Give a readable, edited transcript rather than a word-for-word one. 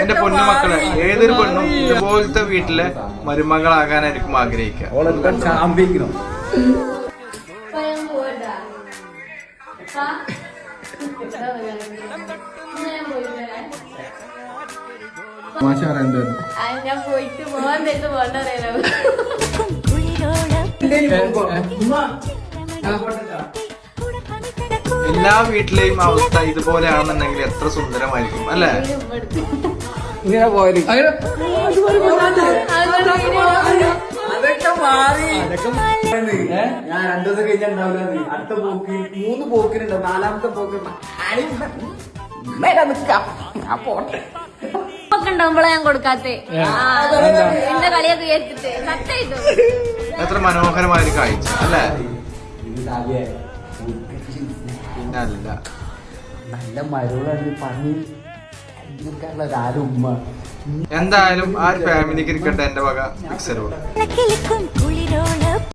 എന്റെ പൊന്നുമക്കളെ, ഏതൊരു പെണ്ണും ഇതുപോലത്തെ വീട്ടിലെ മരുമകളാകാനായിരിക്കും ആഗ്രഹിക്കുക. ഞാൻ പോയിട്ട് പോകാൻ തന്നെ പോകണ്ടറിയാലോ. എല്ലാ വീട്ടിലെയും അവസ്ഥ ഇതുപോലെയാണെന്നുണ്ടെങ്കിൽ എത്ര സുന്ദരമായിരിക്കും അല്ലേ? ഇങ്ങനെ പോയത് അതൊക്കെ മാറി. ഞാൻ 2 ദിവസം കഴിഞ്ഞാൽ അടുത്ത പോക്ക് 3 പോക്കിനുണ്ടാവും. 4ാമത്തെ പോക്ക് ഉണ്ടാവുമ്പോളാ ഞാൻ കൊടുക്കാത്തെ. എന്റെ കളിയൊക്കെ കേട്ടിട്ട് സത്യായിട്ടു എത്ര മനോഹരമായ ഒരു കാഴ്ച അല്ലേ? പിന്നല്ല, നല്ല മരുളാണ് പണി ആരും ഉമ്മ. എന്തായാലും ആ ഒരു ഫാമിലിക്ക് ഇരിക്കട്ടെ എന്റെ വക പിക്ചറുകൾ.